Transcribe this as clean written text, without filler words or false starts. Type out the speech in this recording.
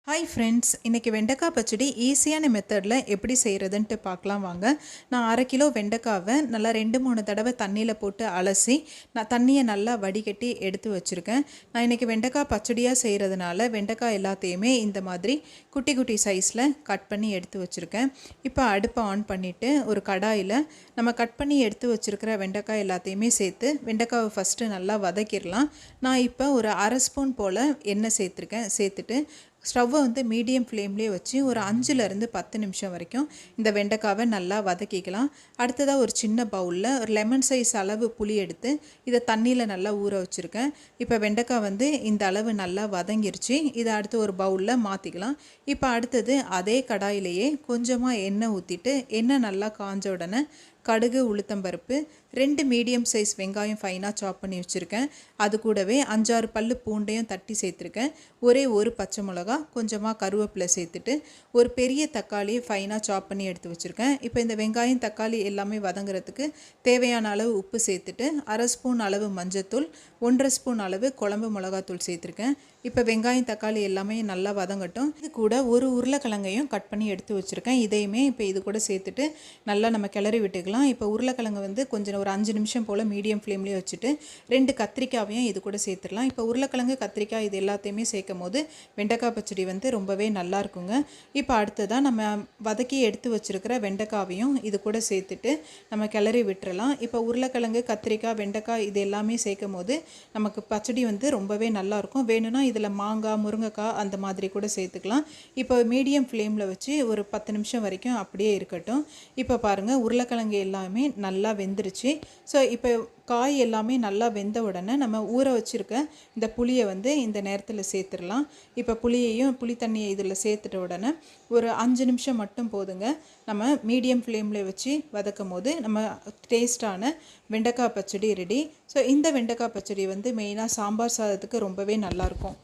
Hi friends, இன்றைக்கி வெண்டைக்காய் பச்சடி ஈஸியான மெத்தடில் எப்படி செய்கிறதுன்ட்டு பார்க்கலாம் வாங்க. நான் 1/2 கிலோ வெண்டைக்காவை நல்லா 2-3 தடவை தண்ணியில் போட்டு அலசி நான் தண்ணியை நல்லா வடிகட்டி எடுத்து வச்சுருக்கேன். நான் இன்றைக்கி வெண்டைக்காய் பச்சடியாக செய்கிறதுனால வெண்டைக்காய் எல்லாத்தையுமே இந்த மாதிரி குட்டி குட்டி சைஸில் கட் பண்ணி எடுத்து வச்சுருக்கேன். இப்போ அடுப்பை ஆன் பண்ணிவிட்டு ஒரு கடாயில் நம்ம கட் பண்ணி எடுத்து வச்சுருக்கிற வெண்டைக்காய் எல்லாத்தையுமே சேர்த்து வெண்டைக்காவை ஃபஸ்ட்டு நல்லா வதக்கிடலாம். நான் இப்போ ஒரு 1/2 ஸ்பூன் போல் எண்ணெய் சேர்த்துட்டு ஸ்டவ்வை மீடியம் ஃப்ளேம்லேயே வச்சு ஒரு 5லேருந்து 10 நிமிஷம் வரைக்கும் இந்த வெண்டைக்காவை நல்லா வதக்கிக்கலாம். அடுத்ததாக ஒரு சின்ன பவுலில் ஒரு லெமன் சைஸ் அளவு புளி எடுத்து இதை தண்ணியில் நல்லா ஊற வச்சுருக்கேன். இப்போ வெண்டைக்காய் இந்த அளவு நல்லா வதங்கிருச்சு. இதை அடுத்து ஒரு பவுலில் மாற்றிக்கலாம். இப்போ அடுத்தது அதே கடாயிலேயே கொஞ்சமாக எண்ணெய் ஊற்றிட்டு எண்ணெய் நல்லா காஞ்ச உடனே கடுகு, உளுத்தம்பருப்பு, 2 மீடியம் சைஸ் வெங்காயம் ஃபைனாக சாப் பண்ணி வச்சுருக்கேன். அது கூடவே 5-6 பல்லு பூண்டையும் தட்டி சேர்த்துருக்கேன். ஒரே ஒரு பச்சை மிளகா, கொஞ்சமாக கருவேப்பிலை சேர்த்துட்டு ஒரு பெரிய தக்காளியை ஃபைனாக சாப் பண்ணி எடுத்து வச்சுருக்கேன். இப்போ இந்த வெங்காயம் தக்காளி எல்லாமே வதங்குறதுக்கு தேவையான அளவு உப்பு சேர்த்துட்டு 1/2 ஸ்பூன் அளவு மஞ்சத்தூள், 1/2 ஸ்பூன் அளவு குழம்பு மிளகாத்தூள் சேர்த்துருக்கேன். இப்போ வெங்காயம் தக்காளி எல்லாமே நல்லா வதங்கட்டும். இது கூட ஒரு உருளைக்கிழங்கையும் கட் பண்ணி எடுத்து வச்சுருக்கேன். இதையுமே இப்போ இது கூட சேர்த்துட்டு நல்லா நம்ம கிளறி விட்டுக்கலாம். இப்போ உருளைக்கிழங்கு கொஞ்சம் ஒரு 5 நிமிஷம் போல் மீடியம் ஃப்ளேம்லேயே வச்சுட்டு 2 கத்திரிக்காயையும் இது கூட சேர்த்துடலாம். இப்போ உருளைக்கிழங்கு, கத்திரிக்காய் இது எல்லாத்தையுமே சேர்க்கும் போது வெண்டைக்காய் பச்சடி ரொம்பவே நல்லா இருக்குங்க. இப்போ அடுத்ததாக நம்ம வதக்கி எடுத்து வச்சுருக்கிற வெண்டைக்காவையும் இது கூட சேர்த்துட்டு நம்ம கிளறி விட்டுறலாம். இப்போ உருளைக்கிழங்கு, கத்திரிக்காய், வெண்டைக்காய் இது எல்லாமே சேர்க்கும் போது நமக்கு பச்சடி ரொம்பவே நல்லாயிருக்கும். வேணும்னா இதில் மாங்காய், முருங்கைக்காய் அந்த மாதிரி கூட சேர்த்துக்கலாம். இப்போ மீடியம் ஃப்ளேமில் வச்சு ஒரு 10 நிமிஷம் வரைக்கும் அப்படியே இருக்கட்டும். இப்போ பாருங்கள், உருளைக்கிழங்கு எல்லாமே நல்லா வெந்துருச்சு. ஸோ இப்போ காய் எல்லாமே நல்லா வெந்த உடனே நம்ம ஊற வச்சுருக்க இந்த புளியை இந்த நேரத்தில் சேர்த்துடலாம். இப்போ புளி தண்ணியை இதில் சேர்த்துட்ட உடனே ஒரு 5 நிமிஷம் மட்டும் போதுங்க. நம்ம மீடியம் ஃப்ளேமில் வச்சு வதக்கும் போது நம்ம டேஸ்டான வெண்டைக்காய் பச்சடி ரெடி. ஸோ இந்த வெண்டைக்காய் பச்சடி மெயினாக சாம்பார் சாதத்துக்கு ரொம்பவே நல்லாயிருக்கும்.